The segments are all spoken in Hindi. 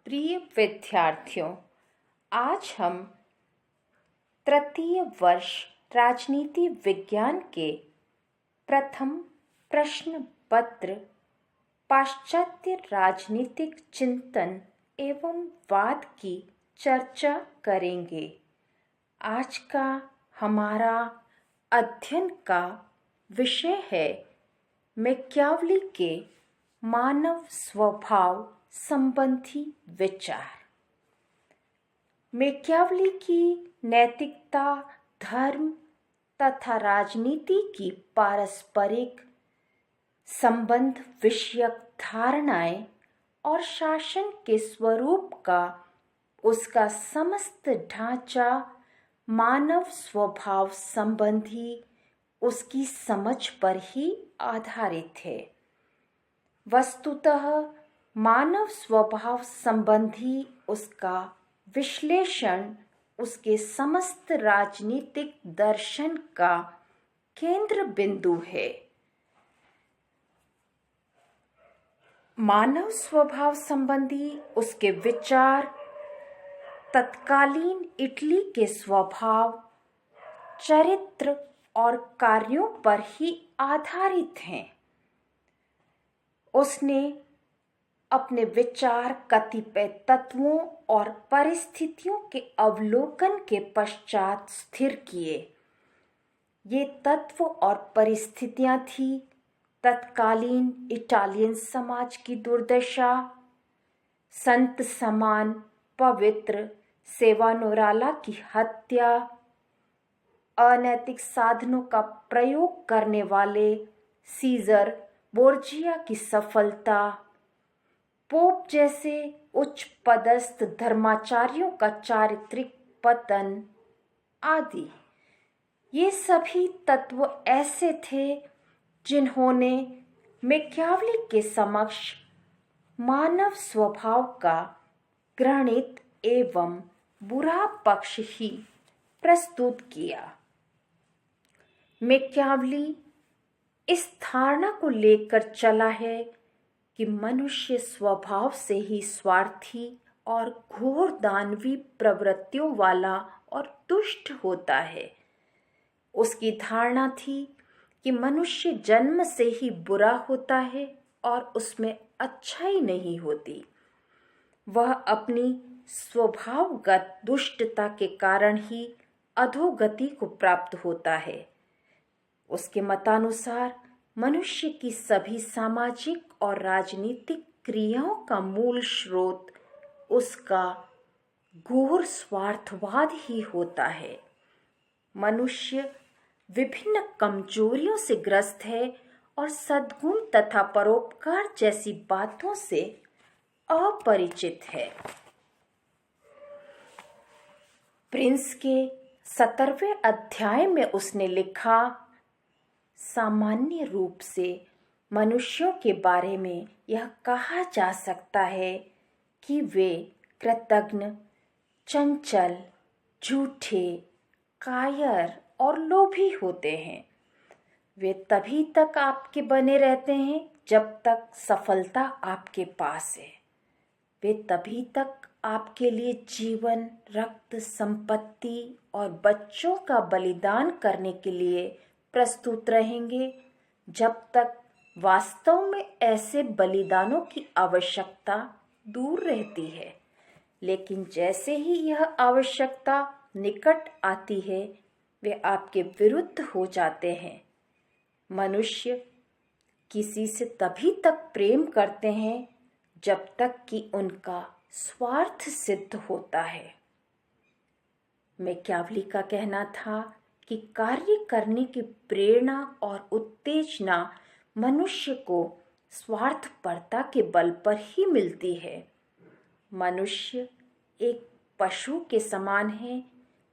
प्रिय विद्यार्थियों, आज हम तृतीय वर्ष राजनीति विज्ञान के प्रथम प्रश्न पत्र पाश्चात्य राजनीतिक चिंतन एवं वाद की चर्चा करेंगे। आज का हमारा अध्ययन का विषय है मैकियावेली के मानव स्वभाव संबंधी विचार। मैकियावेली की नैतिकता, धर्म तथा राजनीति की पारस्परिक संबंध विषयक धारणाएं और शासन के स्वरूप का उसका समस्त ढांचा मानव स्वभाव संबंधी उसकी समझ पर ही आधारित है। वस्तुतः मानव स्वभाव संबंधी उसका विश्लेषण उसके समस्त राजनीतिक दर्शन का केंद्र बिंदु है। मानव स्वभाव संबंधी उसके विचार तत्कालीन इटली के स्वभाव, चरित्र और कार्यों पर ही आधारित हैं। उसने अपने विचार कतिपय तत्वों और परिस्थितियों के अवलोकन के पश्चात स्थिर किए। ये तत्व और परिस्थितियां थी तत्कालीन इटालियन समाज की दुर्दशा, संत समान पवित्र सेवानोराला की हत्या, अनैतिक साधनों का प्रयोग करने वाले सीजर बोर्जिया की सफलता, पोप जैसे उच्च पदस्थ धर्माचार्यों का चारित्रिक पतन आदि। ये सभी तत्व ऐसे थे जिन्होंने मैकियावेली के समक्ष मानव स्वभाव का घृणित एवं बुरा पक्ष ही प्रस्तुत किया। मैकियावेली इस धारणा को लेकर चला है कि मनुष्य स्वभाव से ही स्वार्थी और घोर दानवी प्रवृत्तियों वाला और दुष्ट होता है। उसकी धारणा थी कि मनुष्य जन्म से ही बुरा होता है और उसमें अच्छाई नहीं होती। वह अपनी स्वभावगत दुष्टता के कारण ही अधोगति को प्राप्त होता है। उसके मतानुसार मनुष्य की सभी सामाजिक और राजनीतिक क्रियाओं का मूल स्रोत उसका घोर स्वार्थवाद ही होता है। मनुष्य विभिन्न कमजोरियों से ग्रस्त है और सद्गुण तथा परोपकार जैसी बातों से अपरिचित है। प्रिंस के 17वें अध्याय में उसने लिखा, सामान्य रूप से मनुष्यों के बारे में यह कहा जा सकता है कि वे कृतघ्न, चंचल, झूठे, कायर और लोभी होते हैं। वे तभी तक आपके बने रहते हैं जब तक सफलता आपके पास है। वे तभी तक आपके लिए जीवन, रक्त, संपत्ति और बच्चों का बलिदान करने के लिए प्रस्तुत रहेंगे जब तक वास्तव में ऐसे बलिदानों की आवश्यकता दूर रहती है। लेकिन जैसे ही यह आवश्यकता निकट आती है, वे आपके विरुद्ध हो जाते हैं। मनुष्य किसी से तभी तक प्रेम करते हैं जब तक कि उनका स्वार्थ सिद्ध होता है। मैकियावेली का कहना था कि कार्य करने की प्रेरणा और उत्तेजना मनुष्य को स्वार्थपरता के बल पर ही मिलती है। मनुष्य एक पशु के समान है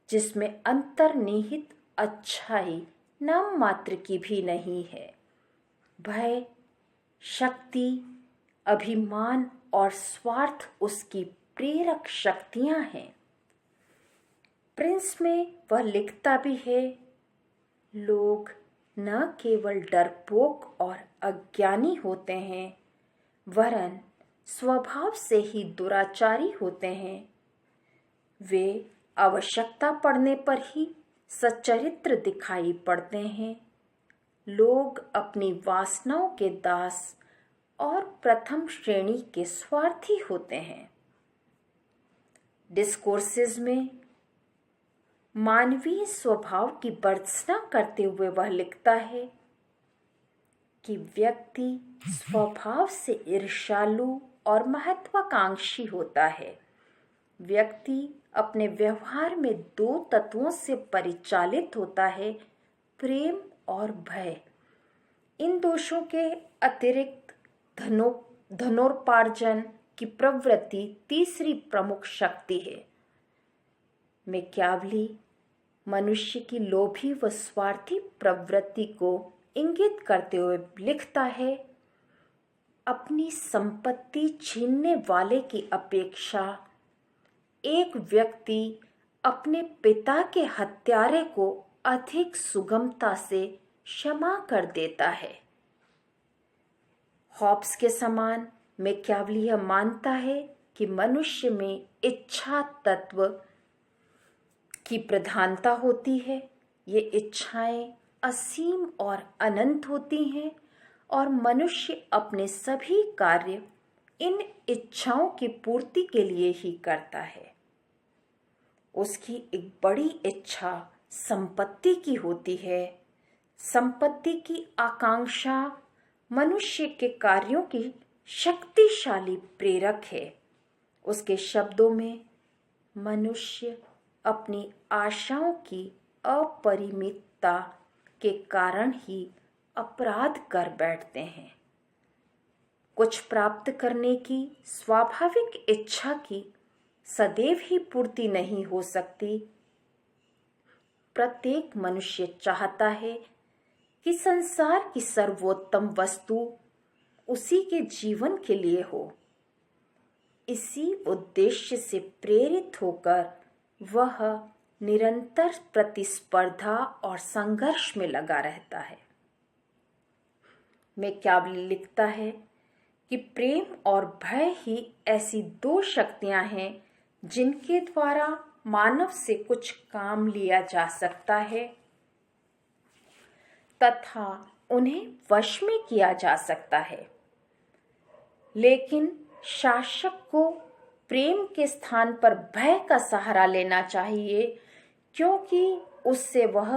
जिसमें अंतर्निहित अच्छाई नाम मात्र की भी नहीं है। भय, शक्ति, अभिमान और स्वार्थ उसकी प्रेरक शक्तियां हैं। प्रिंस में वह लिखता भी है, लोग न केवल डरपोक और अज्ञानी होते हैं, वरन स्वभाव से ही दुराचारी होते हैं। वे आवश्यकता पड़ने पर ही सच्चरित्र दिखाई पड़ते हैं। लोग अपनी वासनाओं के दास और प्रथम श्रेणी के स्वार्थी होते हैं। डिस्कोर्सेस में मानवीय स्वभाव की भर्त्सना करते हुए वह लिखता है कि व्यक्ति स्वभाव से ईर्ष्यालु और महत्वाकांक्षी होता है। व्यक्ति अपने व्यवहार में दो तत्वों से परिचालित होता है, प्रेम और भय। इन दोषों के अतिरिक्त धनोपार्जन की प्रवृत्ति तीसरी प्रमुख शक्ति है। मैकियावेली मनुष्य की लोभी व स्वार्थी प्रवृत्ति को इंगित करते हुए लिखता है, अपनी संपत्ति छीनने वाले की अपेक्षा एक व्यक्ति अपने पिता के हत्यारे को अधिक सुगमता से क्षमा कर देता है। हॉब्स के समान मैकियावेली यह मानता है कि मनुष्य में इच्छा तत्व की प्रधानता होती है। ये इच्छाएं असीम और अनंत होती हैं और मनुष्य अपने सभी कार्य इन इच्छाओं की पूर्ति के लिए ही करता है। उसकी एक बड़ी इच्छा संपत्ति की होती है। संपत्ति की आकांक्षा मनुष्य के कार्यों की शक्तिशाली प्रेरक है। उसके शब्दों में मनुष्य अपनी आशाओं की अपरिमितता के कारण ही अपराध कर बैठते हैं। कुछ प्राप्त करने की स्वाभाविक इच्छा की सदैव ही पूर्ति नहीं हो सकती। प्रत्येक मनुष्य चाहता है कि संसार की सर्वोत्तम वस्तु उसी के जीवन के लिए हो। इसी उद्देश्य से प्रेरित होकर वह निरंतर प्रतिस्पर्धा और संघर्ष में लगा रहता है। मैकियावेली लिखता है कि प्रेम और भय ही ऐसी दो शक्तियां हैं जिनके द्वारा मानव से कुछ काम लिया जा सकता है तथा उन्हें वश में किया जा सकता है। लेकिन शासक को प्रेम के स्थान पर भय का सहारा लेना चाहिए, क्योंकि उससे वह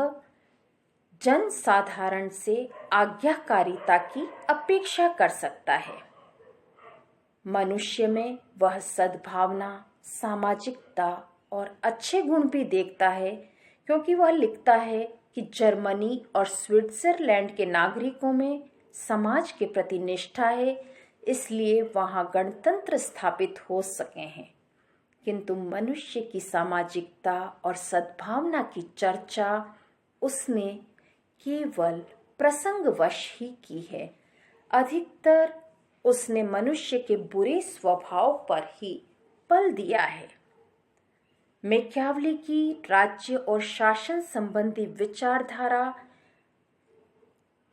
जन साधारण से आज्ञाकारिता की अपेक्षा कर सकता है। मनुष्य में वह सद्भावना, सामाजिकता और अच्छे गुण भी देखता है, क्योंकि वह लिखता है कि जर्मनी और स्विट्जरलैंड के नागरिकों में समाज के प्रति निष्ठा है, इसलिए वहाँ गणतंत्र स्थापित हो सके हैं। किंतु मनुष्य की सामाजिकता और सद्भावना की चर्चा उसने केवल प्रसंगवश ही की है। अधिकतर उसने मनुष्य के बुरे स्वभाव पर ही बल दिया है। मैकियावेली की राज्य और शासन संबंधी विचारधारा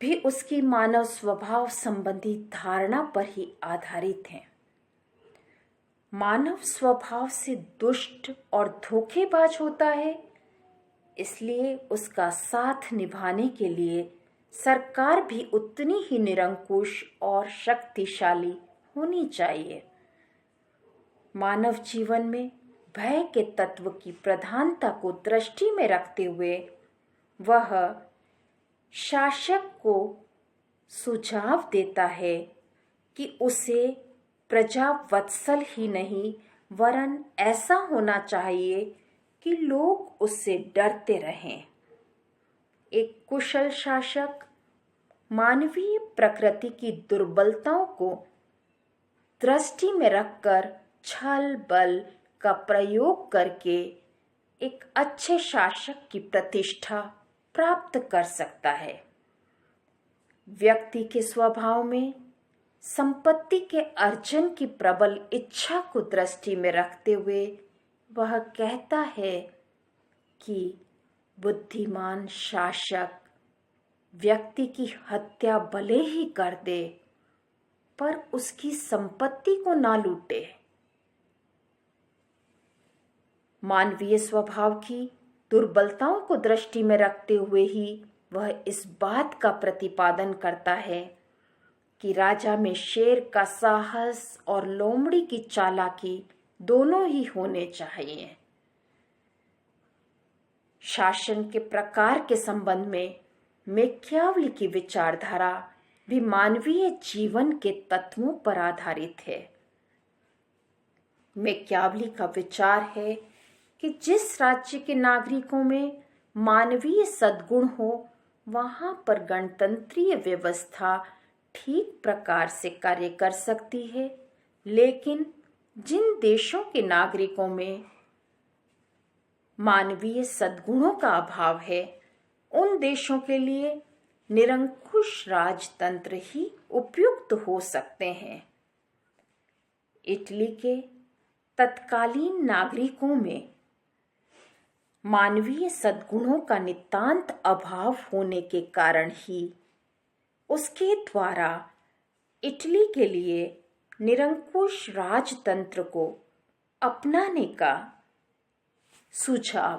भी उसकी मानव स्वभाव संबंधी धारणा पर ही आधारित है। मानव स्वभाव से दुष्ट और धोखेबाज होता है, इसलिए उसका साथ निभाने के लिए सरकार भी उतनी ही निरंकुश और शक्तिशाली होनी चाहिए। मानव जीवन में भय के तत्व की प्रधानता को दृष्टि में रखते हुए वह शासक को सुझाव देता है कि उसे प्रजा वत्सल ही नहीं वरन ऐसा होना चाहिए कि लोग उससे डरते रहें। एक कुशल शासक मानवीय प्रकृति की दुर्बलताओं को दृष्टि में रखकर छल बल का प्रयोग करके एक अच्छे शासक की प्रतिष्ठा प्राप्त कर सकता है। व्यक्ति के स्वभाव में संपत्ति के अर्जन की प्रबल इच्छा को दृष्टि में रखते हुए वह कहता है कि बुद्धिमान शासक व्यक्ति की हत्या भले ही कर दे, पर उसकी संपत्ति को ना लूटे। मानवीय स्वभाव की दुर्बलताओं को दृष्टि में रखते हुए ही वह इस बात का प्रतिपादन करता है कि राजा में शेर का साहस और लोमड़ी की चालाकी दोनों ही होने चाहिए। शासन के प्रकार के संबंध में मैकियावेली की विचारधारा भी मानवीय जीवन के तत्वों पर आधारित है। मैकियावेली का विचार है कि जिस राज्य के नागरिकों में मानवीय सद्गुण हो वहां पर गणतंत्रीय व्यवस्था ठीक प्रकार से कार्य कर सकती है, लेकिन जिन देशों के नागरिकों में मानवीय सद्गुणों का अभाव है उन देशों के लिए निरंकुश राजतंत्र ही उपयुक्त हो सकते हैं। इटली के तत्कालीन नागरिकों में मानवीय सद्गुणों का नितांत अभाव होने के कारण ही उसके द्वारा इटली के लिए निरंकुश राजतंत्र को अपनाने का सुझाव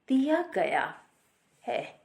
दिया गया है।